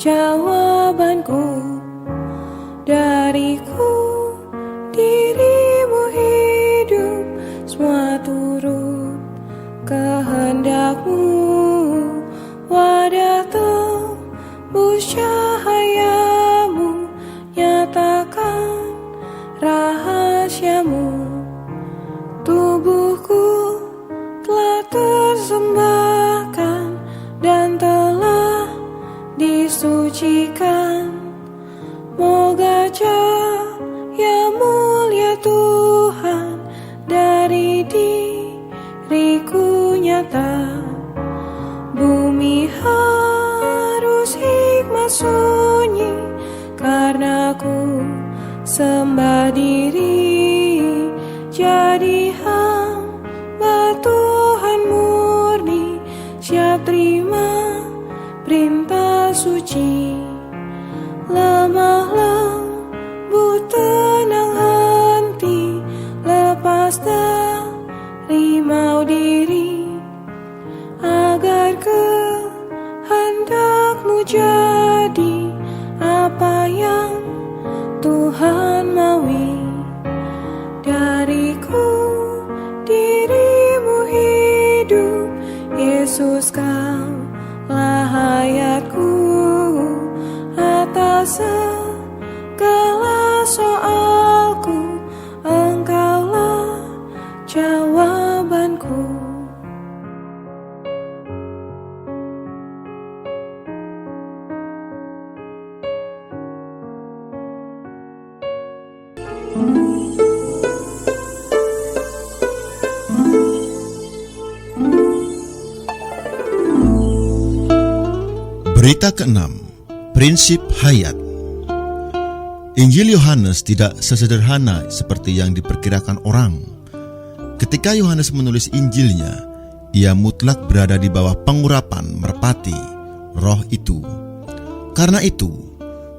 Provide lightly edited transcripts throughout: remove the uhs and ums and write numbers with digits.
jawabanku dariku. Dirimu hidup, semua turut kehendakmu. Wadah tembus cahayamu, nyatakan rahasiamu. Tubuhku telah tersembahkan dan telah disucikan. Moga cahaya mulia Tuhan dari diriku nyata. Bumi harus hikmat sunyi karena ku sembah diri. Jadi hamba Tuhan murni, siap terima perintah suci. Lemah lembut tenang hati, lepas dari mau diri, agar kehendakmu jadi apa yang Tuhan maui. Dariku dirimu hidup, Yesus kaulah hayatku. Atas segala soalku, Engkaulah jawabanku. Berita ke-6, prinsip hayat. Injil Yohanes tidak sesederhana seperti yang diperkirakan orang. Ketika Yohanes menulis Injilnya, ia mutlak berada di bawah pengurapan merpati Roh itu. Karena itu,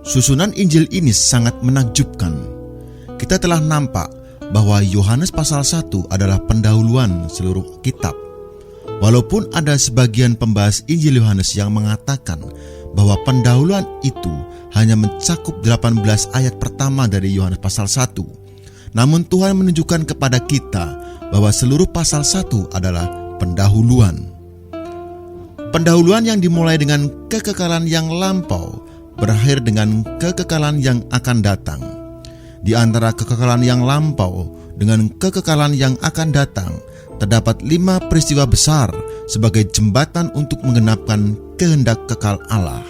susunan Injil ini sangat menakjubkan. Kita telah nampak bahwa Yohanes pasal 1 adalah pendahuluan seluruh kitab. Walaupun ada sebagian pembahas Injil Yohanes yang mengatakan bahwa pendahuluan itu hanya mencakup 18 ayat pertama dari Yohanes pasal 1. Namun Tuhan menunjukkan kepada kita bahwa seluruh pasal 1 adalah pendahuluan. Pendahuluan yang dimulai dengan kekekalan yang lampau berakhir dengan kekekalan yang akan datang. Di antara kekekalan yang lampau dengan kekekalan yang akan datang, terdapat 5 peristiwa besar sebagai jembatan untuk menggenapkan kehendak kekal Allah.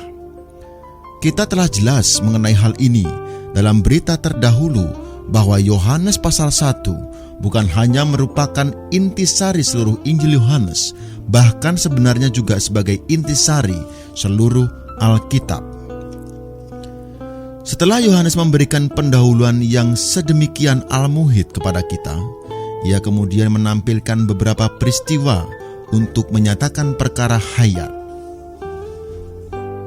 Kita telah jelas mengenai hal ini dalam berita terdahulu bahwa Yohanes pasal 1 bukan hanya merupakan intisari seluruh Injil Yohanes, bahkan sebenarnya juga sebagai intisari seluruh Alkitab. Setelah Yohanes memberikan pendahuluan yang sedemikian almuhid kepada kita, ia kemudian menampilkan beberapa peristiwa untuk menyatakan perkara hayat.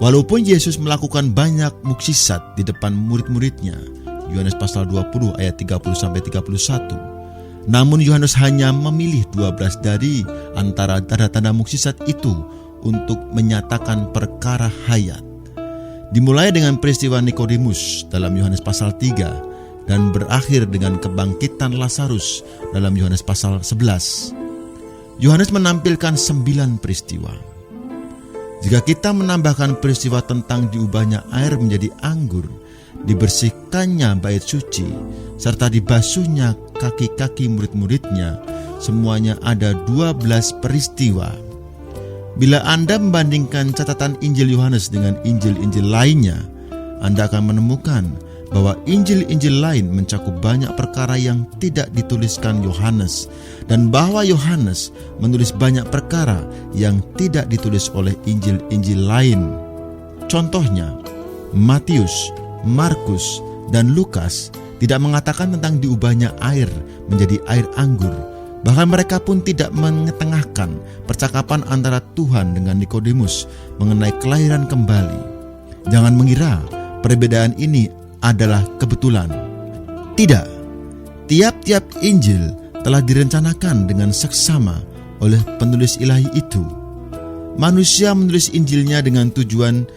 Walaupun Yesus melakukan banyak mukjizat di depan murid-muridnya, Yohanes pasal 20 ayat 30-31, namun Yohanes hanya memilih 12 dari antara tanda-tanda mukjizat itu untuk menyatakan perkara hayat. Dimulai dengan peristiwa Nikodemus dalam Yohanes pasal 3 dan berakhir dengan kebangkitan Lazarus dalam Yohanes pasal 11. Yohanes menampilkan 9 peristiwa. Jika kita menambahkan peristiwa tentang diubahnya air menjadi anggur, dibersihkannya bait suci, serta dibasuhnya kaki-kaki murid-muridnya, semuanya ada 12 peristiwa. Bila Anda membandingkan catatan Injil Yohanes dengan Injil-Injil lainnya, Anda akan menemukan bahwa Injil-Injil lain mencakup banyak perkara yang tidak dituliskan Yohanes, dan bahwa Yohanes menulis banyak perkara yang tidak ditulis oleh Injil-Injil lain. Contohnya, Matius, Markus, dan Lukas tidak mengatakan tentang diubahnya air menjadi air anggur. Bahkan mereka pun tidak mengetengahkan percakapan antara Tuhan dengan Nikodemus mengenai kelahiran kembali. Jangan mengira perbedaan ini adalah kebetulan. Tidak, tiap-tiap Injil telah direncanakan dengan seksama oleh penulis ilahi itu. Manusia menulis Injilnya dengan tujuan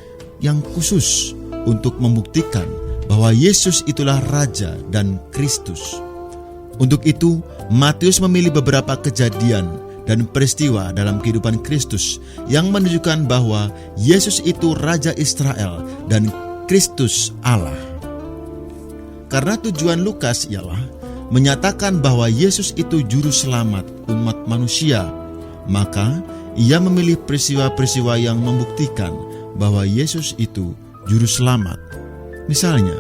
yang khusus untuk membuktikan bahwa Yesus itulah Raja dan Kristus. Untuk itu, Matius memilih beberapa kejadian dan peristiwa dalam kehidupan Kristus yang menunjukkan bahwa Yesus itu Raja Israel dan Kristus Allah. Karena tujuan Lukas ialah menyatakan bahwa Yesus itu juru selamat umat manusia, maka ia memilih peristiwa-peristiwa yang membuktikan bahwa Yesus itu juru selamat. Misalnya,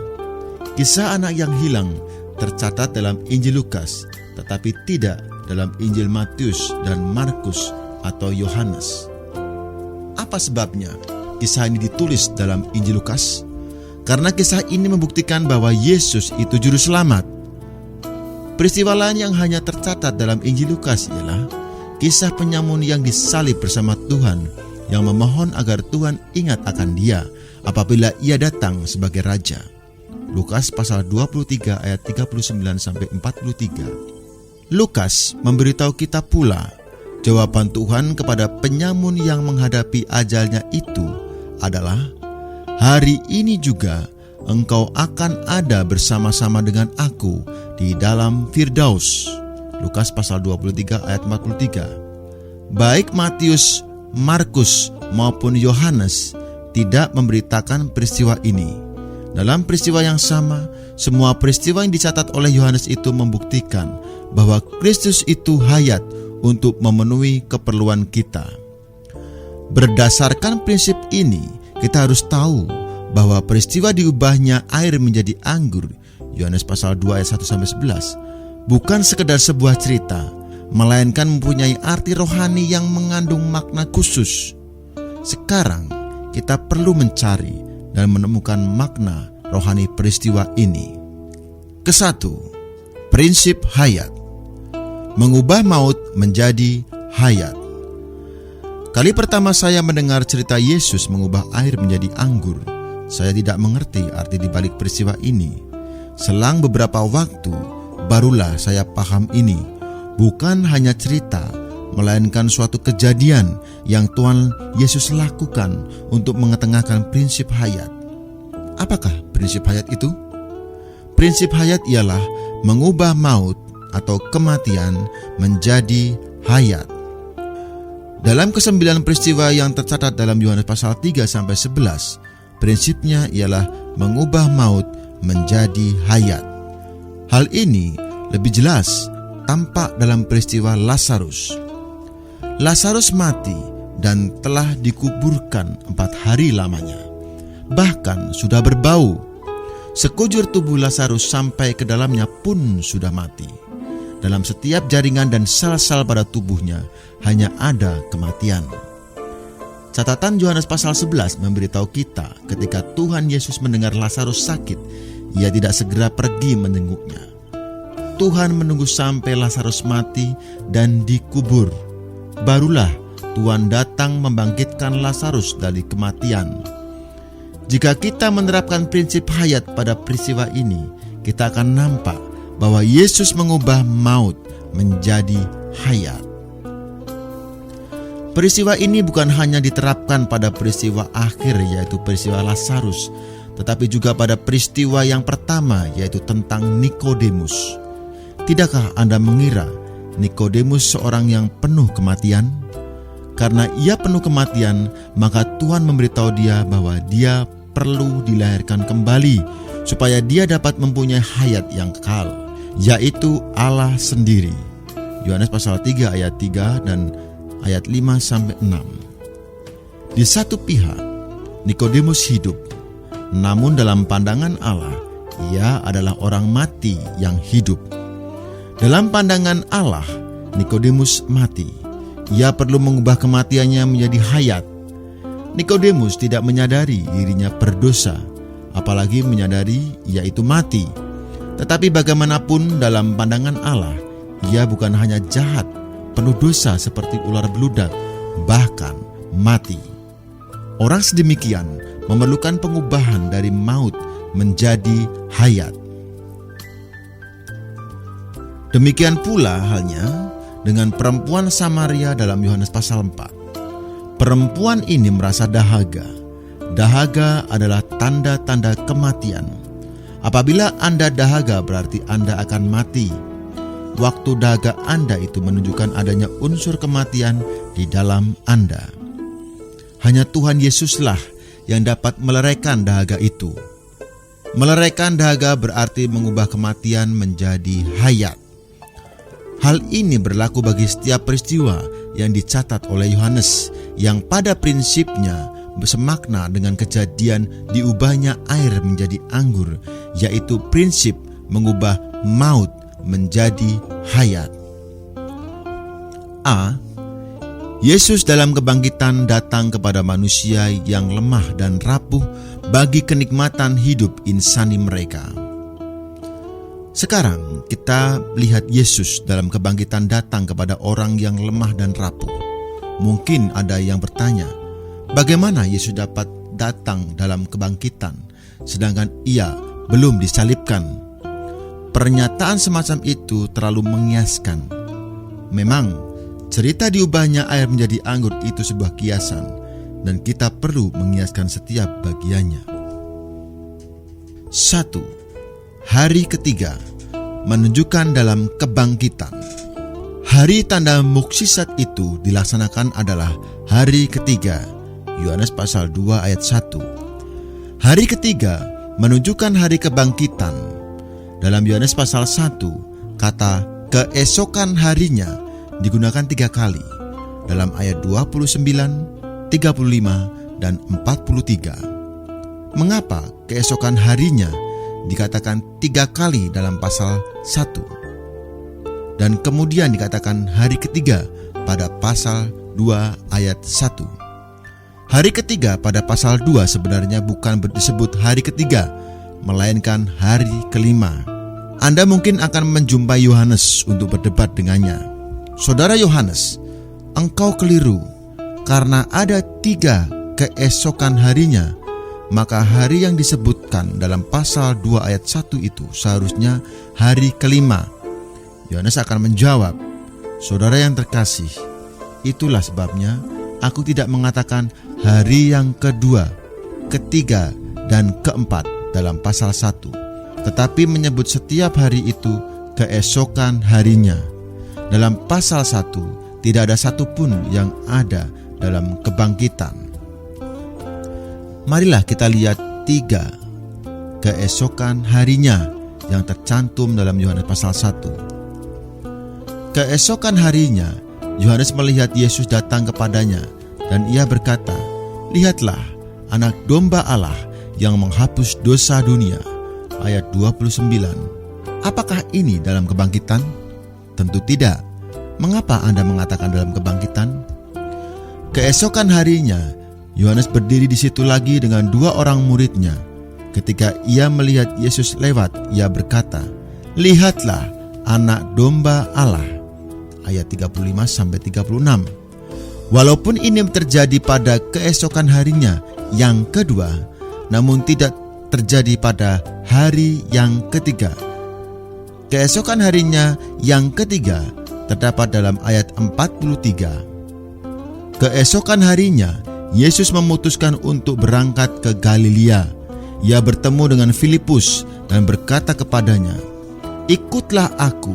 kisah anak yang hilang tercatat dalam Injil Lukas, tetapi tidak dalam Injil Matius dan Markus atau Yohanes. Apa sebabnya kisah ini ditulis dalam Injil Lukas? Karena kisah ini membuktikan bahwa Yesus itu juru selamat. Peristiwa lain yang hanya tercatat dalam Injil Lukas ialah kisah penyamun yang disalib bersama Tuhan, yang memohon agar Tuhan ingat akan dia apabila ia datang sebagai Raja. Lukas pasal 23 ayat 39-43. Lukas memberitahu kita pula jawaban Tuhan kepada penyamun yang menghadapi ajalnya itu adalah, "Hari ini juga engkau akan ada bersama-sama dengan aku di dalam Firdaus." Lukas pasal 23 ayat 43. Baik Matius, Markus maupun Yohanes tidak memberitakan peristiwa ini. Dalam peristiwa yang sama, semua peristiwa yang dicatat oleh Yohanes itu membuktikan bahwa Kristus itu hayat untuk memenuhi keperluan kita. Berdasarkan prinsip ini, kita harus tahu bahwa peristiwa diubahnya air menjadi anggur, Yohanes pasal 2 ayat 1-11, bukan sekedar sebuah cerita, melainkan mempunyai arti rohani yang mengandung makna khusus. Sekarang, kita perlu mencari dan menemukan makna rohani peristiwa ini. Kesatu, prinsip hayat. Mengubah maut menjadi hayat. Kali pertama saya mendengar cerita Yesus mengubah air menjadi anggur, saya tidak mengerti arti di balik peristiwa ini. Selang beberapa waktu, barulah saya paham ini bukan hanya cerita, melainkan suatu kejadian yang Tuhan Yesus lakukan untuk mengetengahkan prinsip hayat. Apakah prinsip hayat itu? Prinsip hayat ialah mengubah maut atau kematian menjadi hayat. Dalam ke-9 peristiwa yang tercatat dalam Yohanes pasal 3-11, prinsipnya ialah mengubah maut menjadi hayat. Hal ini lebih jelas tampak dalam peristiwa Lazarus. Lazarus mati dan telah dikuburkan 4 hari lamanya. Bahkan sudah berbau. Sekujur tubuh Lazarus sampai ke dalamnya pun sudah mati. Dalam setiap jaringan dan sel-sel pada tubuhnya hanya ada kematian. Catatan Yohanes pasal 11 memberitahu kita ketika Tuhan Yesus mendengar Lazarus sakit, ia tidak segera pergi menjenguknya. Tuhan menunggu sampai Lazarus mati dan dikubur. Barulah Tuhan datang membangkitkan Lazarus dari kematian. Jika kita menerapkan prinsip hayat pada peristiwa ini, kita akan nampak bahwa Yesus mengubah maut menjadi hayat. Peristiwa ini bukan hanya diterapkan pada peristiwa akhir, yaitu peristiwa Lazarus, tetapi juga pada peristiwa yang pertama, yaitu tentang Nikodemus. Tidakkah Anda mengira Nikodemus seorang yang penuh kematian? Karena ia penuh kematian, maka Tuhan memberitahu dia bahwa dia perlu dilahirkan kembali supaya dia dapat mempunyai hayat yang kekal, yaitu Allah sendiri. Yohanes pasal 3 ayat 3 dan ayat 5-6. Di satu pihak, Nikodemus hidup, namun dalam pandangan Allah, ia adalah orang mati yang hidup. Dalam pandangan Allah, Nikodemus mati. Ia perlu mengubah kematiannya menjadi hayat. Nikodemus tidak menyadari dirinya berdosa, apalagi menyadari ia itu mati. Tetapi bagaimanapun dalam pandangan Allah, ia bukan hanya jahat, penuh dosa seperti ular beludak, bahkan mati. Orang sedemikian memerlukan pengubahan dari maut menjadi hayat. Demikian pula halnya dengan perempuan Samaria dalam Yohanes pasal 4. Perempuan ini merasa dahaga. dahaga adalah tanda-tanda kematian. Apabila Anda dahaga, berarti Anda akan mati. Waktu dahaga Anda itu menunjukkan adanya unsur kematian di dalam Anda. Hanya Tuhan Yesuslah yang dapat meleraikan dahaga itu. Meleraikan dahaga berarti mengubah kematian menjadi hayat. Hal ini berlaku bagi setiap peristiwa yang dicatat oleh Yohanes, yang pada prinsipnya bersemakna dengan kejadian diubahnya air menjadi anggur, yaitu prinsip mengubah maut menjadi hayat. A. Yesus dalam kebangkitan datang kepada manusia yang lemah dan rapuh bagi kenikmatan hidup insani mereka. Sekarang kita lihat Yesus dalam kebangkitan datang kepada orang yang lemah dan rapuh. Mungkin ada yang bertanya, bagaimana Yesus dapat datang dalam kebangkitan sedangkan ia belum disalibkan? Pernyataan semacam itu terlalu mengiaskan. Memang, cerita diubahnya air menjadi anggur itu sebuah kiasan, dan kita perlu mengiaskan setiap bagiannya. 1. Hari ketiga menunjukkan dalam kebangkitan. Hari tanda mukjizat itu dilaksanakan adalah hari ketiga. Yohanes pasal 2 ayat 1. Hari ketiga menunjukkan hari kebangkitan. Dalam Yohanes pasal 1, kata keesokan harinya digunakan 3 kali dalam ayat 29, 35, dan 43. Mengapa keesokan harinya dikatakan 3 kali dalam pasal 1 dan kemudian dikatakan hari ketiga pada pasal 2 ayat 1? Hari ketiga pada pasal 2 sebenarnya bukan disebut hari ketiga, melainkan hari kelima. Anda mungkin akan menjumpai Yohanes untuk berdebat dengannya. Saudara Yohanes, engkau keliru, karena ada 3 keesokan harinya. Maka hari yang disebutkan dalam pasal 2 ayat 1 itu seharusnya hari kelima. Yohanes akan menjawab, saudara yang terkasih, itulah sebabnya aku tidak mengatakan hari yang kedua, ketiga, dan keempat dalam pasal 1, tetapi menyebut setiap hari itu keesokan harinya. Dalam pasal 1 tidak ada satupun yang ada dalam kebangkitan. Marilah kita lihat 3 keesokan harinya yang tercantum dalam Yohanes pasal 1. Keesokan harinya, Yohanes melihat Yesus datang kepadanya dan ia berkata, lihatlah anak domba Allah yang menghapus dosa dunia. Ayat 29. Apakah ini dalam kebangkitan? Tentu tidak. Mengapa Anda mengatakan dalam kebangkitan? Keesokan harinya, Yohanes berdiri di situ lagi dengan 2 orang muridnya. Ketika ia melihat Yesus lewat, ia berkata, lihatlah anak domba Allah. Ayat 35-36. Walaupun ini terjadi pada keesokan harinya yang kedua, namun tidak terjadi pada hari yang ketiga. Keesokan harinya yang ketiga terdapat dalam ayat 43. Keesokan harinya, Yesus memutuskan untuk berangkat ke Galilea. Ia bertemu dengan Filipus dan berkata kepadanya, ikutlah aku.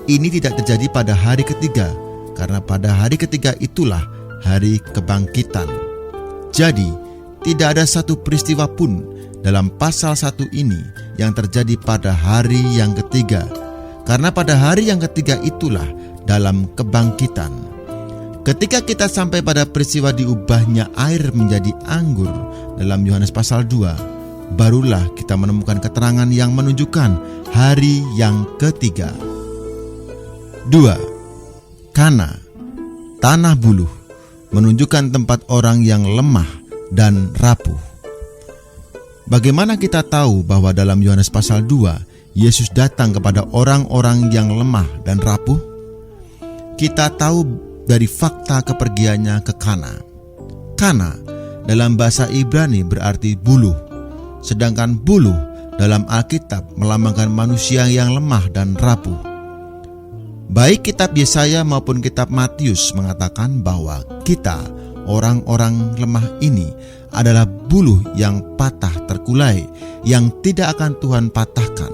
Ini tidak terjadi pada hari ketiga, karena pada hari ketiga itulah hari kebangkitan. Jadi, tidak ada satu peristiwa pun dalam pasal 1 ini yang terjadi pada hari yang ketiga, karena pada hari yang ketiga itulah dalam kebangkitan. Ketika kita sampai pada peristiwa diubahnya air menjadi anggur dalam Yohanes pasal 2, barulah kita menemukan keterangan yang menunjukkan hari yang ketiga. 2. Kana, tanah buluh, menunjukkan tempat orang yang lemah dan rapuh. Bagaimana kita tahu bahwa dalam Yohanes pasal 2, Yesus datang kepada orang-orang yang lemah dan rapuh? Kita tahu dari fakta kepergiannya ke Kana. Kana dalam bahasa Ibrani berarti buluh, sedangkan buluh dalam Alkitab melambangkan manusia yang lemah dan rapuh. Baik kitab Yesaya maupun kitab Matius mengatakan bahwa kita, orang-orang lemah ini adalah buluh yang patah terkulai, yang tidak akan Tuhan patahkan.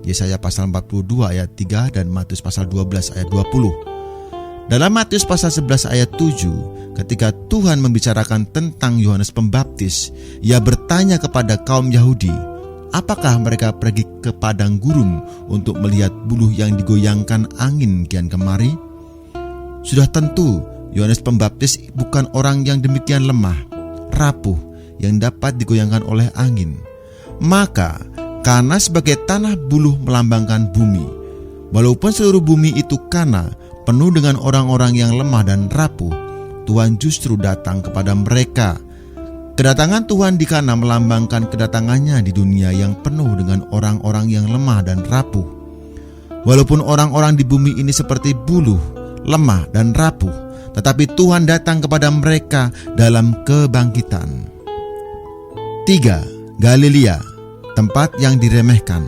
Yesaya pasal 42 ayat 3 dan Matius pasal 12 ayat 20. Dalam Matius pasal 11 ayat 7, ketika Tuhan membicarakan tentang Yohanes Pembaptis, Ia bertanya kepada kaum Yahudi, apakah mereka pergi ke padang gurun untuk melihat buluh yang digoyangkan angin kian kemari? Sudah tentu Yohanes Pembaptis bukan orang yang demikian lemah, rapuh, yang dapat digoyangkan oleh angin. Maka kana sebagai tanah buluh melambangkan bumi, walaupun seluruh bumi itu kana, penuh dengan orang-orang yang lemah dan rapuh, Tuhan justru datang kepada mereka. Kedatangan Tuhan di Kana melambangkan kedatangannya di dunia yang penuh dengan orang-orang yang lemah dan rapuh. Walaupun orang-orang di bumi ini seperti buluh, lemah dan rapuh, tetapi Tuhan datang kepada mereka dalam kebangkitan. 3. Galilea, tempat yang diremehkan.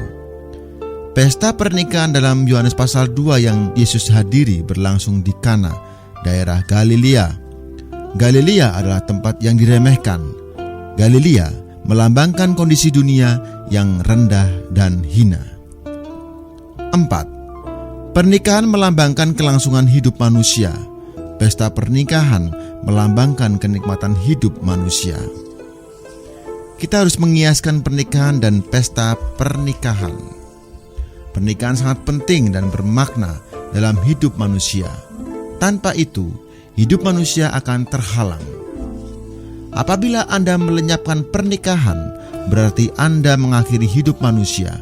Pesta pernikahan dalam Yohanes pasal 2 yang Yesus hadiri berlangsung di Kana, daerah Galilea. Galilea adalah tempat yang diremehkan. Galilea melambangkan kondisi dunia yang rendah dan hina. 4. Pernikahan melambangkan kelangsungan hidup manusia. Pesta pernikahan melambangkan kenikmatan hidup manusia. Kita harus mengiaskan pernikahan dan pesta pernikahan. Pernikahan sangat penting dan bermakna dalam hidup manusia. Tanpa itu, hidup manusia akan terhalang. Apabila Anda melenyapkan pernikahan, berarti Anda mengakhiri hidup manusia.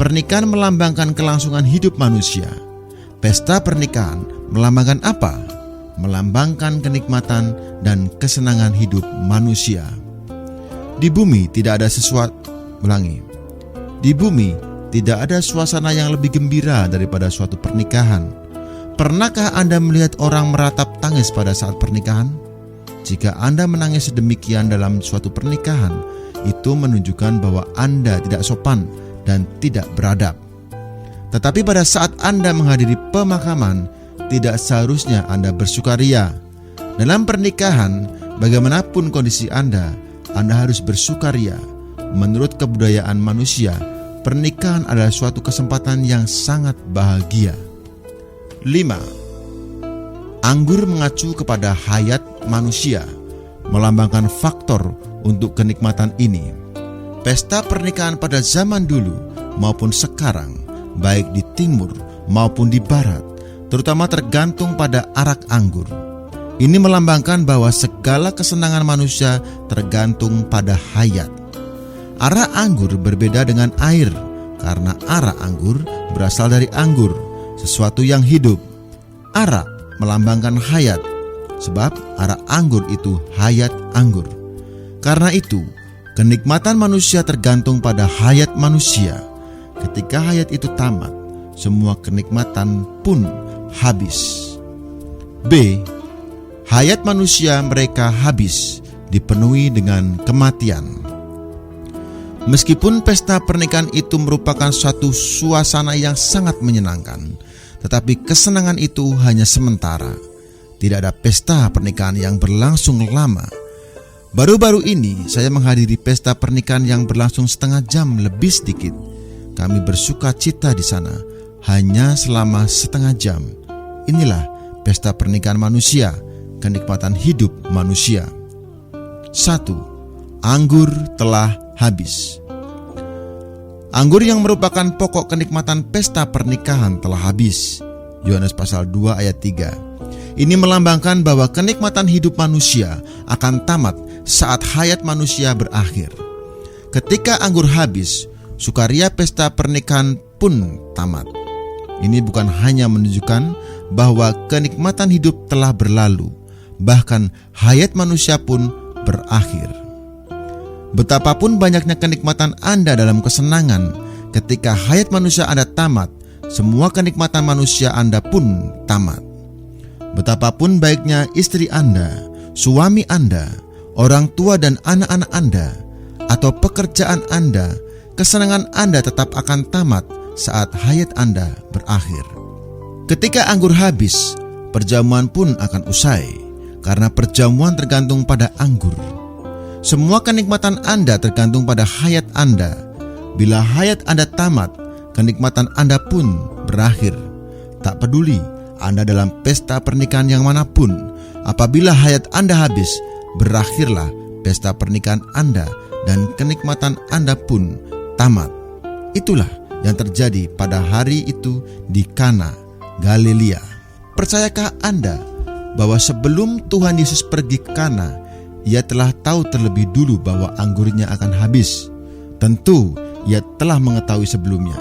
Pernikahan melambangkan kelangsungan hidup manusia. Pesta pernikahan melambangkan apa? Melambangkan kenikmatan dan kesenangan hidup manusia. Di bumi tidak ada Di bumi tidak ada suasana yang lebih gembira daripada suatu pernikahan. Pernahkah Anda melihat orang meratap tangis pada saat pernikahan? Jika Anda menangis sedemikian dalam suatu pernikahan, itu menunjukkan bahwa Anda tidak sopan dan tidak beradab. Tetapi pada saat Anda menghadiri pemakaman, tidak seharusnya Anda bersukaria. Dalam pernikahan, bagaimanapun kondisi Anda harus bersukaria. Menurut kebudayaan manusia, pernikahan adalah suatu kesempatan yang sangat bahagia. 5. Anggur mengacu kepada hayat manusia, melambangkan faktor untuk kenikmatan ini. Pesta pernikahan pada zaman dulu maupun sekarang, baik di timur maupun di barat, terutama tergantung pada arak anggur. Ini melambangkan bahwa segala kesenangan manusia tergantung pada hayat. Arak anggur berbeda dengan air, karena arak anggur berasal dari anggur, sesuatu yang hidup. Arak melambangkan hayat, sebab arak anggur itu hayat anggur. Karena itu, kenikmatan manusia tergantung pada hayat manusia. Ketika hayat itu tamat, semua kenikmatan pun habis. B. Hayat manusia mereka habis, dipenuhi dengan kematian. Meskipun pesta pernikahan itu merupakan suatu suasana yang sangat menyenangkan, tetapi kesenangan itu hanya sementara. Tidak ada pesta pernikahan yang berlangsung lama. Baru-baru ini saya menghadiri pesta pernikahan yang berlangsung setengah jam lebih sedikit. Kami bersuka cita di sana hanya selama setengah jam. Inilah pesta pernikahan manusia, kenikmatan hidup manusia. 1. Anggur telah habis. Anggur yang merupakan pokok kenikmatan pesta pernikahan telah habis. Yohanes pasal 2 ayat 3. Ini melambangkan bahwa kenikmatan hidup manusia akan tamat saat hayat manusia berakhir. Ketika anggur habis, sukaria pesta pernikahan pun tamat. Ini bukan hanya menunjukkan bahwa kenikmatan hidup telah berlalu, bahkan hayat manusia pun berakhir. Betapapun banyaknya kenikmatan Anda dalam kesenangan, ketika hayat manusia Anda tamat, semua kenikmatan manusia Anda pun tamat. Betapapun baiknya istri Anda, suami Anda, orang tua dan anak-anak Anda, atau pekerjaan Anda, kesenangan Anda tetap akan tamat saat hayat Anda berakhir. Ketika anggur habis, perjamuan pun akan usai. karena perjamuan tergantung pada anggur. Semua kenikmatan Anda tergantung pada hayat Anda. Bila hayat Anda tamat, kenikmatan Anda pun berakhir. Tak peduli Anda dalam pesta pernikahan yang manapun, apabila hayat Anda habis, berakhirlah pesta pernikahan Anda dan kenikmatan Anda pun tamat. Itulah yang terjadi pada hari itu di Kana, Galilea. Percayakah Anda bahwa sebelum Tuhan Yesus pergi ke Kana, Ia telah tahu terlebih dulu bahwa anggurnya akan habis? Tentu Ia telah mengetahui sebelumnya,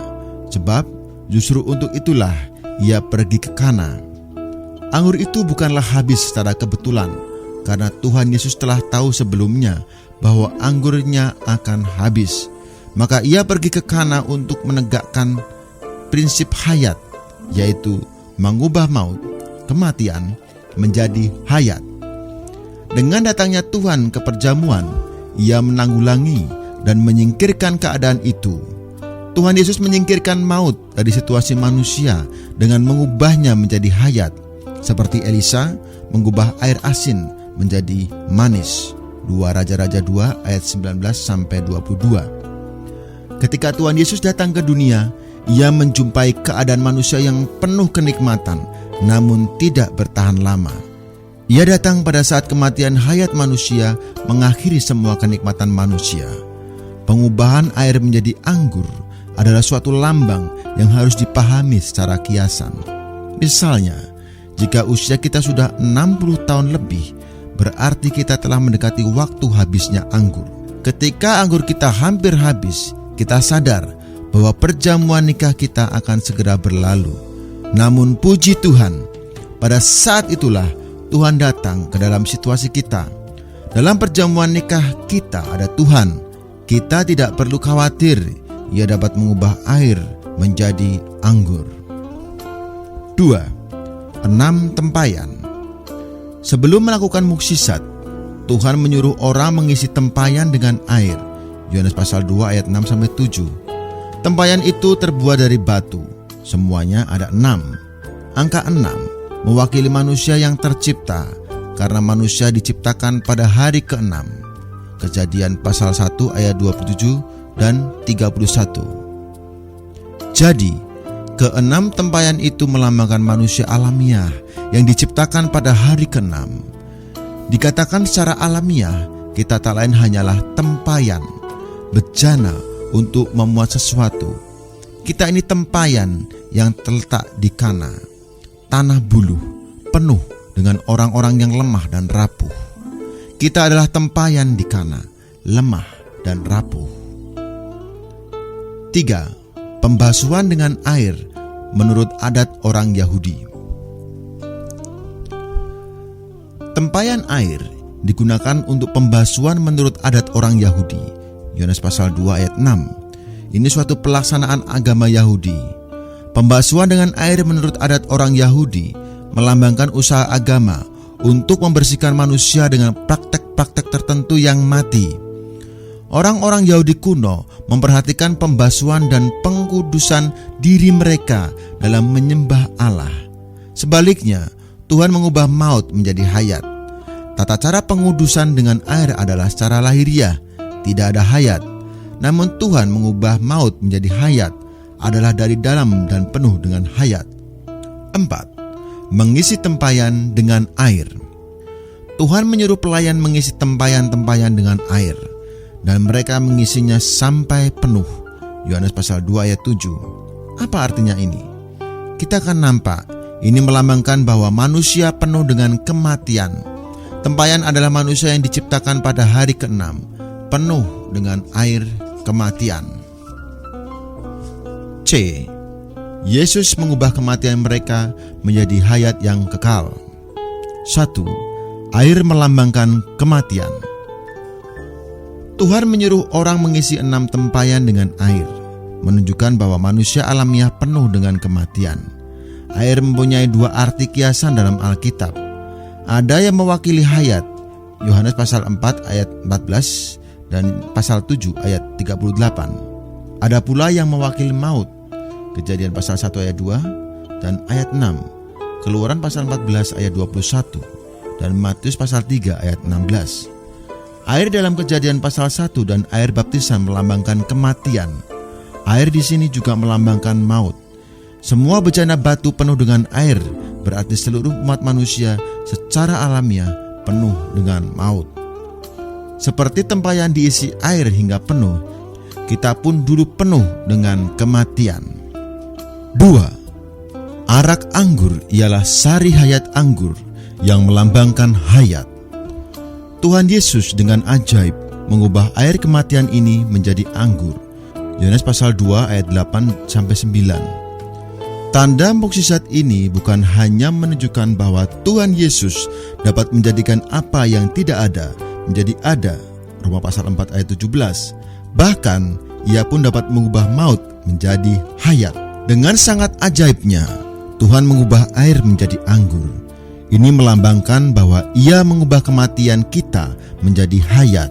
sebab justru untuk itulah Ia pergi ke Kana. Anggur itu bukanlah habis secara kebetulan, karena Tuhan Yesus telah tahu sebelumnya bahwa anggurnya akan habis. Maka Ia pergi ke Kana untuk menegakkan prinsip hayat, yaitu mengubah maut, kematian, menjadi hayat. Dengan datangnya Tuhan ke perjamuan, Ia menanggulangi dan menyingkirkan keadaan itu. Tuhan Yesus menyingkirkan maut dari situasi manusia dengan mengubahnya menjadi hayat, seperti Elisa mengubah air asin menjadi manis. 2 Raja-Raja 2 ayat 19-22. Ketika Tuhan Yesus datang ke dunia, Ia menjumpai keadaan manusia yang penuh kenikmatan, namun tidak bertahan lama. Ia datang pada saat kematian hayat manusia mengakhiri semua kenikmatan manusia. Pengubahan air menjadi anggur adalah suatu lambang yang harus dipahami secara kiasan. Misalnya, jika usia kita sudah 60 tahun lebih, berarti kita telah mendekati waktu habisnya anggur. Ketika anggur kita hampir habis, kita sadar bahwa perjamuan nikah kita akan segera berlalu. Namun puji Tuhan, pada saat itulah Tuhan datang ke dalam situasi kita. Dalam perjamuan nikah kita ada Tuhan. Kita tidak perlu khawatir, Ia dapat mengubah air menjadi anggur. 2. 6 tempayan. Sebelum melakukan mukjizat, Tuhan menyuruh orang mengisi tempayan dengan air. Yohanes pasal 2 ayat 6-7. Tempayan itu terbuat dari batu. Semuanya ada 6. Angka 6 mewakili manusia yang tercipta, karena manusia diciptakan pada hari ke-6. Kejadian pasal 1 ayat 27 dan 31. Jadi, ke-6 tempayan itu melambangkan manusia alamiah yang diciptakan pada hari ke-6. Dikatakan secara alamiah, kita tak lain hanyalah tempayan, bejana untuk memuat sesuatu. Kita ini tempayan yang terletak di Kana, tanah buluh, penuh dengan orang-orang yang lemah dan rapuh. Kita adalah tempayan di Kana, lemah dan rapuh. 3. Pembasuhan dengan air menurut adat orang Yahudi. Tempayan air digunakan untuk pembasuhan menurut adat orang Yahudi. Yohanes pasal 2 ayat 6. Ini suatu pelaksanaan agama Yahudi. Pembasuhan dengan air menurut adat orang Yahudi melambangkan usaha agama untuk membersihkan manusia dengan praktek-praktek tertentu yang mati. Orang-orang Yahudi kuno memperhatikan pembasuhan dan pengkudusan diri mereka dalam menyembah Allah. Sebaliknya, Tuhan mengubah maut menjadi hayat. Tata cara pengudusan dengan air adalah secara lahiriah, tidak ada hayat. Namun Tuhan mengubah maut menjadi hayat adalah dari dalam dan penuh dengan hayat. 4. Mengisi tempayan dengan air. Tuhan menyuruh pelayan mengisi tempayan-tempayan dengan air, dan mereka mengisinya sampai penuh. Yohanes pasal 2 ayat 7. Apa artinya ini? Kita akan nampak ini melambangkan bahwa manusia penuh dengan kematian. Tempayan adalah manusia yang diciptakan pada hari ke-6, penuh dengan air kematian. C. Yesus mengubah kematian mereka menjadi hayat yang kekal. 1. Air melambangkan kematian. Tuhan menyuruh orang mengisi 6 tempayan dengan air, menunjukkan bahwa manusia alamiah penuh dengan kematian. Air mempunyai 2 arti kiasan dalam Alkitab. Ada yang mewakili hayat, Yohanes pasal 4 ayat 14 dan pasal 7 ayat 38. Ada pula yang mewakili maut, Kejadian pasal 1 ayat 2 dan ayat 6, Keluaran pasal 14 ayat 21, dan Matius pasal 3 ayat 16. Air dalam Kejadian pasal 1 dan air baptisan melambangkan kematian. Air di sini juga melambangkan maut. Semua bejana batu penuh dengan air, berarti seluruh umat manusia secara alamiah penuh dengan maut. Seperti tempayan diisi air hingga penuh, kita pun dulu penuh dengan kematian. 2. Arak anggur ialah sari hayat anggur yang melambangkan hayat. Tuhan Yesus dengan ajaib mengubah air kematian ini menjadi anggur. Yohanes pasal 2 ayat 8-9. Tanda mukjizat ini bukan hanya menunjukkan bahwa Tuhan Yesus dapat menjadikan apa yang tidak ada menjadi ada, Roma pasal 4 ayat 17. Bahkan ia pun dapat mengubah maut menjadi hayat. Dengan sangat ajaibnya, Tuhan mengubah air menjadi anggur. Ini melambangkan bahwa ia mengubah kematian kita menjadi hayat.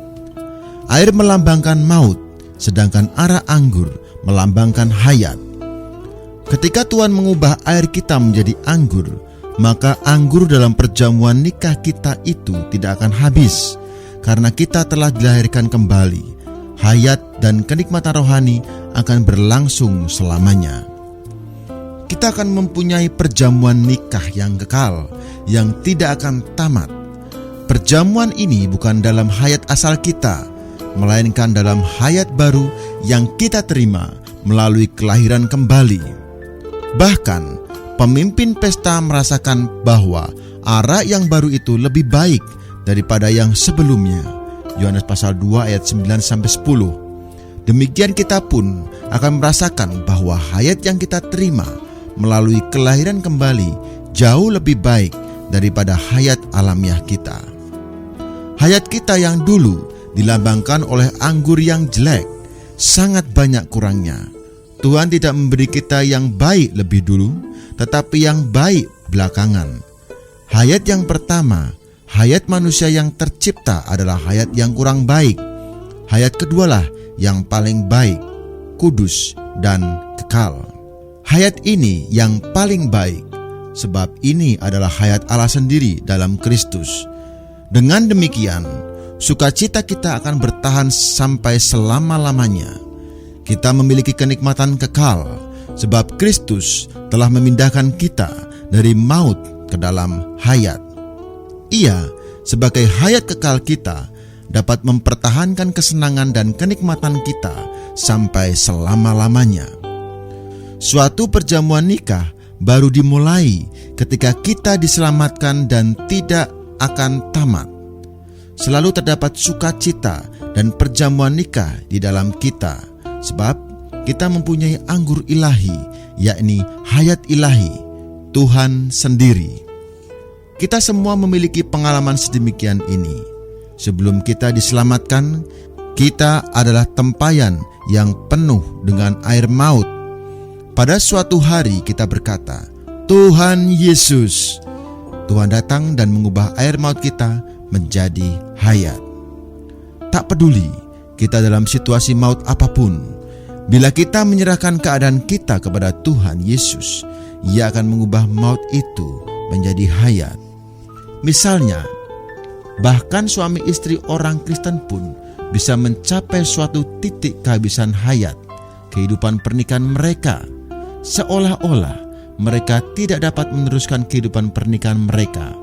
Air melambangkan maut, sedangkan arak anggur melambangkan hayat. Ketika Tuhan mengubah air kita menjadi anggur, maka anggur dalam perjamuan nikah kita itu tidak akan habis, karena kita telah dilahirkan kembali. Hayat dan kenikmatan rohani akan berlangsung selamanya. Kita akan mempunyai perjamuan nikah yang kekal, yang tidak akan tamat. Perjamuan ini bukan dalam hayat asal kita, melainkan dalam hayat baru yang kita terima melalui kelahiran kembali. Bahkan, pemimpin pesta merasakan bahwa arak yang baru itu lebih baik daripada yang sebelumnya. Yohanes pasal 2 ayat 9-10. Demikian kita pun akan merasakan bahwa hayat yang kita terima melalui kelahiran kembali jauh lebih baik daripada hayat alamiah kita. Hayat kita yang dulu dilambangkan oleh anggur yang jelek, sangat banyak kurangnya. Tuhan tidak memberi kita yang baik lebih dulu, tetapi yang baik belakangan. Hayat yang pertama, hayat manusia yang tercipta adalah hayat yang kurang baik. Hayat kedualah yang paling baik, kudus dan kekal. Hayat ini yang paling baik, sebab ini adalah hayat Allah sendiri dalam Kristus. Dengan demikian, sukacita kita akan bertahan sampai selama-lamanya. Kita memiliki kenikmatan kekal, sebab Kristus telah memindahkan kita dari maut ke dalam hayat. Ia, sebagai hayat kekal kita, dapat mempertahankan kesenangan dan kenikmatan kita sampai selama-lamanya. Suatu perjamuan nikah baru dimulai ketika kita diselamatkan dan tidak akan tamat. Selalu terdapat sukacita dan perjamuan nikah di dalam kita, sebab kita mempunyai anggur ilahi, yakni hayat ilahi, Tuhan sendiri. Kita semua memiliki pengalaman sedemikian ini. Sebelum kita diselamatkan, kita adalah tempayan yang penuh dengan air maut. Pada suatu hari kita berkata, Tuhan Yesus. Tuhan datang dan mengubah air maut kita menjadi hayat. Tak peduli kita dalam situasi maut apapun, bila kita menyerahkan keadaan kita kepada Tuhan Yesus, Ia akan mengubah maut itu menjadi hayat. Misalnya, bahkan suami istri orang Kristen pun bisa mencapai suatu titik kehabisan hayat kehidupan pernikahan mereka, seolah-olah mereka tidak dapat meneruskan kehidupan pernikahan mereka.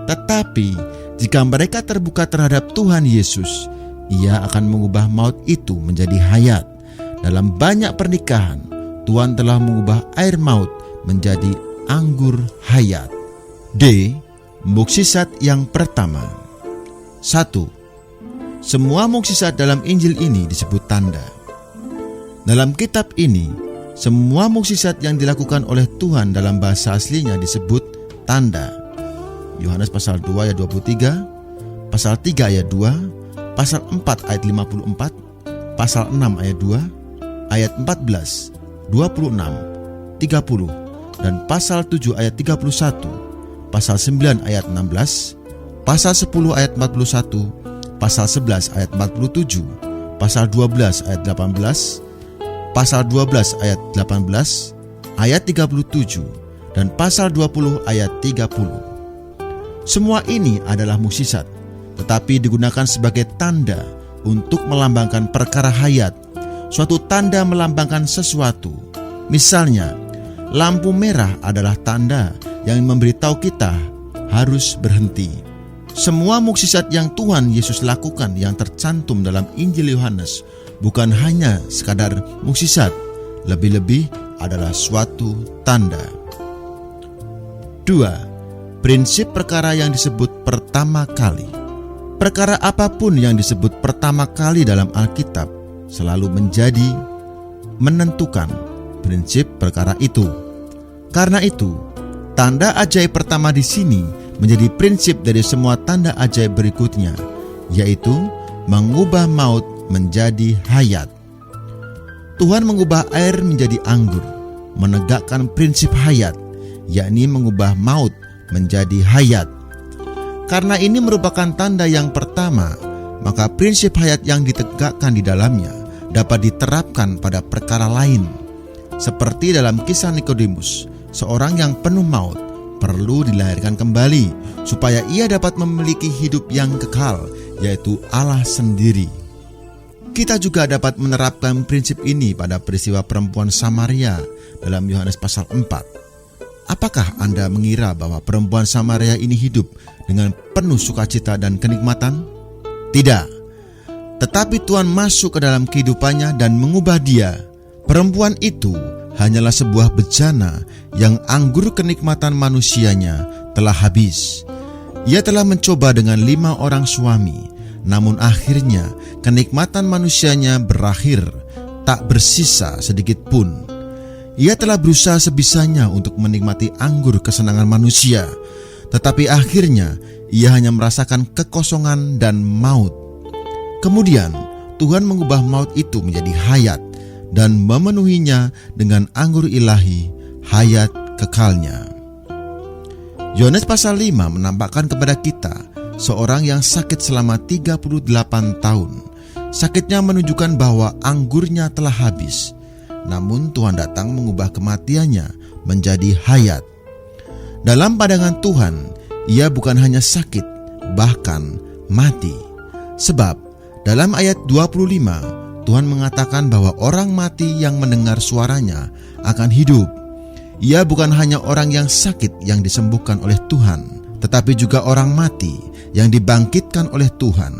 Tetapi jika mereka terbuka terhadap Tuhan Yesus, Ia akan mengubah maut itu menjadi hayat. Dalam banyak pernikahan, Tuhan telah mengubah air maut menjadi anggur hayat. D. Mukjizat yang pertama. 1. Semua mukjizat dalam Injil ini disebut tanda. Dalam kitab ini, semua mukjizat yang dilakukan oleh Tuhan dalam bahasa aslinya disebut tanda. Yohanes pasal 2 ayat 23, pasal 3 ayat 2, pasal 4 ayat 54, pasal 6 ayat 2, ayat 14, 26, 30, dan pasal 7 ayat 31, pasal 9 ayat 16, pasal 10 ayat 41, pasal 11 ayat 47, pasal 12 ayat 18, pasal 12 ayat 18, ayat 37, dan pasal 20 ayat 30. Semua ini adalah mukjizat, tetapi digunakan sebagai tanda untuk melambangkan perkara hayat. Suatu tanda melambangkan sesuatu. Misalnya, lampu merah adalah tanda yang memberitahu kita harus berhenti. Semua mukjizat yang Tuhan Yesus lakukan yang tercantum dalam Injil Yohanes bukan hanya sekadar mukjizat, lebih-lebih adalah suatu tanda. 2. Prinsip perkara yang disebut pertama kali. Perkara apapun yang disebut pertama kali dalam Alkitab selalu menjadi menentukan prinsip perkara itu. Karena itu, tanda ajaib pertama di sini menjadi prinsip dari semua tanda ajaib berikutnya, yaitu mengubah maut menjadi hayat. Tuhan mengubah air menjadi anggur, menegakkan prinsip hayat, yakni mengubah maut menjadi hayat. Karena ini merupakan tanda yang pertama, maka prinsip hayat yang ditegakkan di dalamnya dapat diterapkan pada perkara lain. Seperti dalam kisah Nikodemus, seorang yang penuh maut perlu dilahirkan kembali supaya ia dapat memiliki hidup yang kekal, yaitu Allah sendiri. Kita juga dapat menerapkan prinsip ini pada peristiwa perempuan Samaria dalam Yohanes pasal 4. Apakah Anda mengira bahwa perempuan Samaria ini hidup dengan penuh sukacita dan kenikmatan? Tidak. Tetapi Tuhan masuk ke dalam kehidupannya dan mengubah dia. Perempuan itu hanyalah sebuah bejana yang anggur kenikmatan manusianya telah habis. Ia telah mencoba dengan 5 orang suami, namun akhirnya kenikmatan manusianya berakhir, tak bersisa sedikit pun. Ia telah berusaha sebisanya untuk menikmati anggur kesenangan manusia, tetapi akhirnya ia hanya merasakan kekosongan dan maut. Kemudian Tuhan mengubah maut itu menjadi hayat dan memenuhinya dengan anggur ilahi, hayat kekalnya. Yohanes pasal 5 menampakkan kepada kita seorang yang sakit selama 38 tahun. Sakitnya menunjukkan bahwa anggurnya telah habis. Namun Tuhan datang mengubah kematiannya menjadi hayat. Dalam pandangan Tuhan, ia bukan hanya sakit, bahkan mati. Sebab dalam ayat 25, Tuhan mengatakan bahwa orang mati yang mendengar suaranya akan hidup. Ia bukan hanya orang yang sakit yang disembuhkan oleh Tuhan, tetapi juga orang mati yang dibangkitkan oleh Tuhan.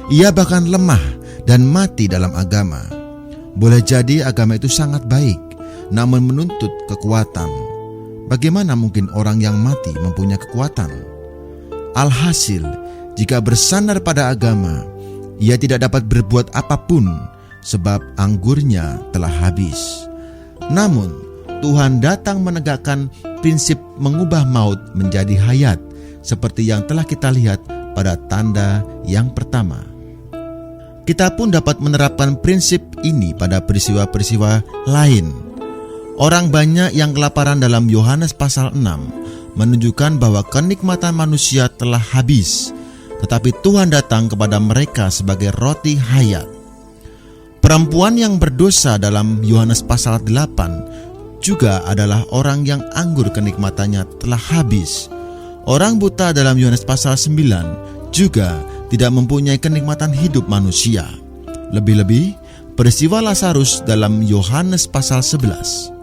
Ia bahkan lemah dan mati dalam agama. Boleh jadi agama itu sangat baik, namun menuntut kekuatan. Bagaimana mungkin orang yang mati mempunyai kekuatan? Alhasil, jika bersandar pada agama, ia tidak dapat berbuat apapun, sebab anggurnya telah habis. Namun, Tuhan datang menegakkan prinsip mengubah maut menjadi hayat, seperti yang telah kita lihat pada tanda yang pertama. Kita pun dapat menerapkan prinsip ini pada peristiwa-peristiwa lain. Orang banyak yang kelaparan dalam Yohanes pasal 6 menunjukkan bahwa kenikmatan manusia telah habis, tetapi Tuhan datang kepada mereka sebagai roti hayat. Perempuan yang berdosa dalam Yohanes pasal 8 juga adalah orang yang anggur kenikmatannya telah habis. Orang buta dalam Yohanes pasal 9 juga tidak mempunyai kenikmatan hidup manusia. Lebih-lebih, peristiwa Lazarus dalam Yohanes pasal 11.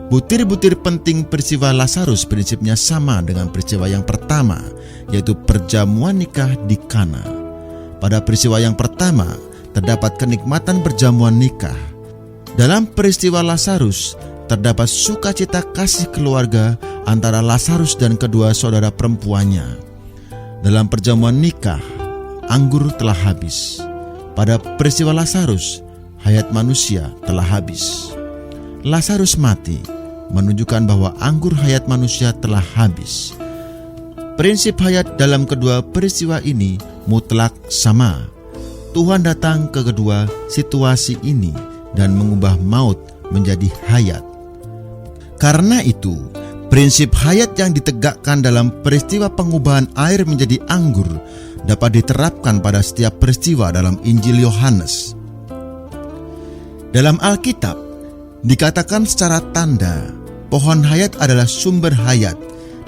Butir-butir penting peristiwa Lazarus prinsipnya sama dengan peristiwa yang pertama, yaitu perjamuan nikah di Kana. Pada peristiwa yang pertama, terdapat kenikmatan perjamuan nikah. Dalam peristiwa Lazarus, terdapat sukacita kasih keluarga antara Lazarus dan kedua saudara perempuannya. Dalam perjamuan nikah, anggur telah habis. Pada peristiwa Lazarus, hayat manusia telah habis. Lazarus mati, menunjukkan bahwa anggur hayat manusia telah habis. Prinsip hayat dalam kedua peristiwa ini mutlak sama. Tuhan datang ke kedua situasi ini dan mengubah maut menjadi hayat. Karena itu, prinsip hayat yang ditegakkan dalam peristiwa pengubahan air menjadi anggur dapat diterapkan pada setiap peristiwa dalam Injil Yohanes. Dalam Alkitab, dikatakan secara tanda, pohon hayat adalah sumber hayat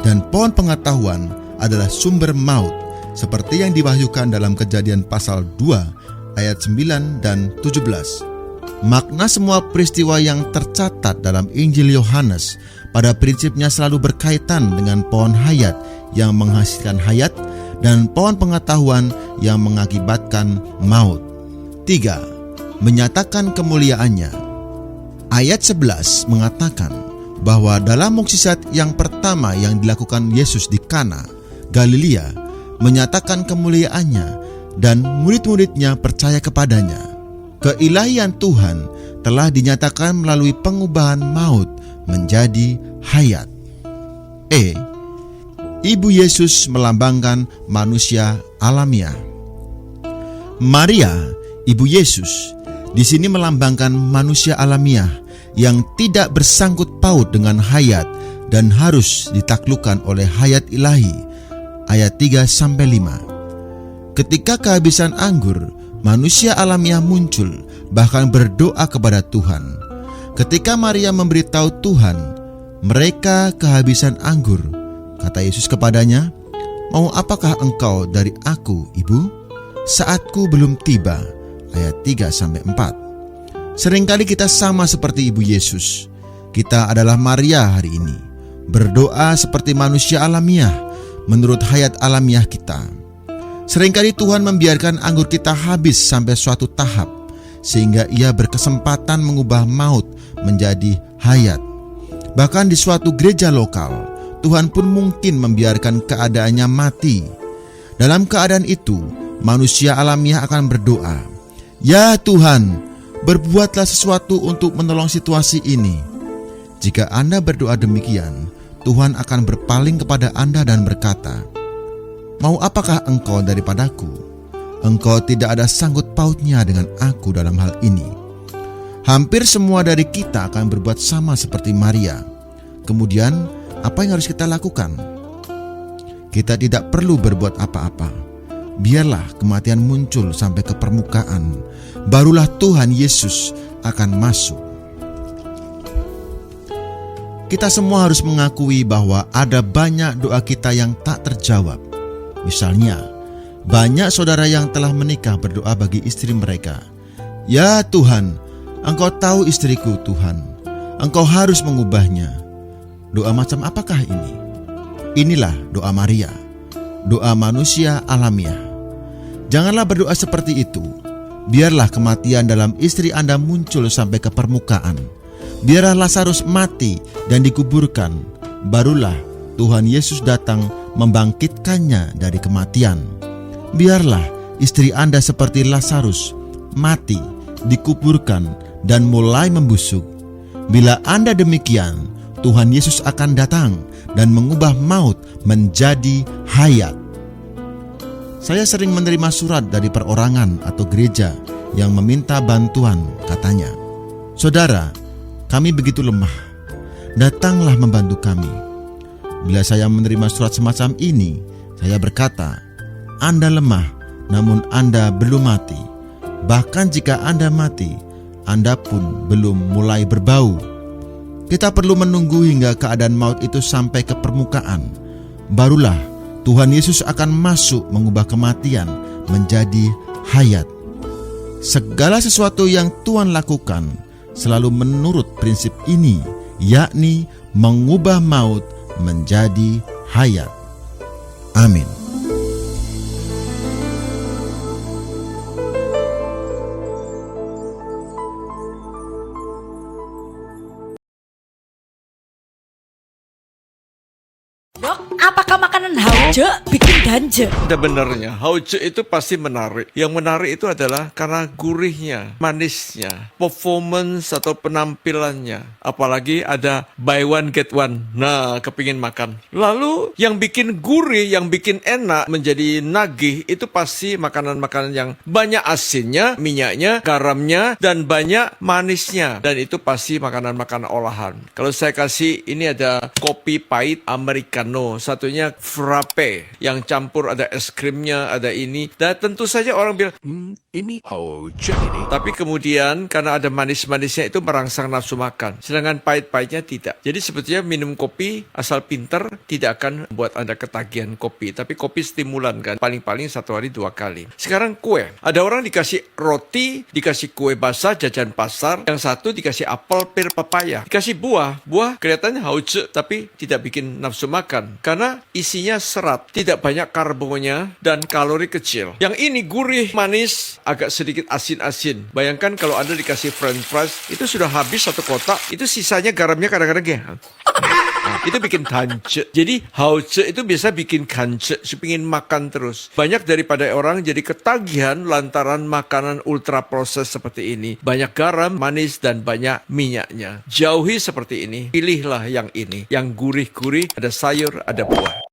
dan pohon pengetahuan adalah sumber maut, seperti yang diwahyukan dalam Kejadian pasal 2 ayat 9 dan 17. Makna semua peristiwa yang tercatat dalam Injil Yohanes pada prinsipnya selalu berkaitan dengan pohon hayat yang menghasilkan hayat dan pohon pengetahuan yang mengakibatkan maut. 3. Menyatakan kemuliaannya. Ayat 11 mengatakan bahwa dalam mukjizat yang pertama yang dilakukan Yesus di Kana, Galilea, menyatakan kemuliaannya dan murid-muridnya percaya kepadanya. Keilahian Tuhan telah dinyatakan melalui pengubahan maut menjadi hayat. Ibu Yesus melambangkan manusia alamiah. Maria, ibu Yesus, di sini melambangkan manusia alamiah yang tidak bersangkut paut dengan hayat dan harus ditaklukkan oleh hayat ilahi. Ayat 3-5. Ketika kehabisan anggur, manusia alamiah muncul, bahkan berdoa kepada Tuhan. Ketika Maria memberitahu Tuhan, mereka kehabisan anggur. Kata Yesus kepadanya, "Mau apakah engkau dari aku, ibu? Saatku belum tiba." Ayat 3-4. Seringkali kita sama seperti ibu Yesus. Kita adalah Maria hari ini, berdoa seperti manusia alamiah, menurut hayat alamiah kita. Seringkali Tuhan membiarkan anggur kita habis sampai suatu tahap, sehingga Ia berkesempatan mengubah maut menjadi hayat. Bahkan di suatu gereja lokal, Tuhan pun mungkin membiarkan keadaannya mati. Dalam keadaan itu, manusia alamiah akan berdoa, "Ya Tuhan, berbuatlah sesuatu untuk menolong situasi ini." Jika Anda berdoa demikian, Tuhan akan berpaling kepada Anda dan berkata, "Mau apakah engkau daripadaku? Engkau tidak ada sangkut pautnya dengan aku dalam hal ini." Hampir semua dari kita akan berbuat sama seperti Maria. Kemudian, apa yang harus kita lakukan? Kita tidak perlu berbuat apa-apa. Biarlah kematian muncul sampai ke permukaan. Barulah Tuhan Yesus akan masuk. Kita semua harus mengakui bahwa ada banyak doa kita yang tak terjawab. Misalnya, banyak saudara yang telah menikah berdoa bagi istri mereka, "Ya Tuhan, Engkau tahu istriku Tuhan, Engkau harus mengubahnya." Doa macam apakah ini? Inilah doa Maria, doa manusia alamiah. Janganlah berdoa seperti itu. Biarlah kematian dalam istri Anda muncul sampai ke permukaan. Biarlah Lazarus mati dan dikuburkan. Barulah Tuhan Yesus datang membangkitkannya dari kematian. Biarlah istri Anda seperti Lazarus, mati, dikuburkan, dan mulai membusuk. Bila Anda demikian, Tuhan Yesus akan datang dan mengubah maut menjadi hayat. Saya sering menerima surat dari perorangan atau gereja yang meminta bantuan. Katanya, "Saudara, kami begitu lemah. Datanglah membantu kami." Bila saya menerima surat semacam ini, saya berkata, "Anda lemah, namun Anda belum mati. Bahkan jika Anda mati, Anda pun belum mulai berbau." Kita perlu menunggu hingga keadaan maut itu sampai ke permukaan. Barulah Tuhan Yesus akan masuk mengubah kematian menjadi hayat. Segala sesuatu yang Tuhan lakukan selalu menurut prinsip ini, yakni mengubah maut menjadi hayat. Amin. Dok, apakah makanan hauce bikin ganja? Ada benarnya, hauce itu pasti menarik. Yang menarik itu adalah karena gurihnya, manisnya, performance atau penampilannya. Apalagi ada buy one get one. Nah, kepingin makan. Lalu yang bikin gurih, yang bikin enak, menjadi nagih, itu pasti makanan-makanan yang banyak asinnya, minyaknya, garamnya, dan banyak manisnya. Dan itu pasti makanan-makanan olahan. Kalau saya kasih, ini ada kopi pahit Americano, satunya frappe frappe yang campur ada es krimnya, ada ini. Dan tentu saja orang bilang, ini hauce ini. tapi kemudian karena ada manis-manisnya itu merangsang nafsu makan. Sedangkan pahit-pahitnya tidak. Jadi sebetulnya minum kopi asal pinter tidak akan membuat Anda ketagihan kopi. Tapi kopi stimulan kan. Paling-paling 1 hari 2 kali. Sekarang kue. Ada orang dikasih roti, dikasih kue basah jajan pasar. Yang satu dikasih apel, pir, pepaya. Dikasih buah. Buah kelihatannya hauce tapi tidak bikin nafsu makan. Karena isinya serat. Tidak banyak karbonnya dan kalori kecil. Yang ini gurih, manis, agak sedikit asin-asin. Bayangkan kalau Anda dikasih french fries, itu sudah habis 1 kotak, itu sisanya garamnya kadang-kadang ya. Nah, itu bikin kance. Jadi hauce itu biasa bikin kance, pingin makan terus. Banyak daripada orang jadi ketagihan lantaran makanan ultra proses seperti ini. Banyak garam, manis, dan banyak minyaknya. Jauhi seperti ini, pilihlah yang ini. Yang gurih-gurih, ada sayur, ada buah.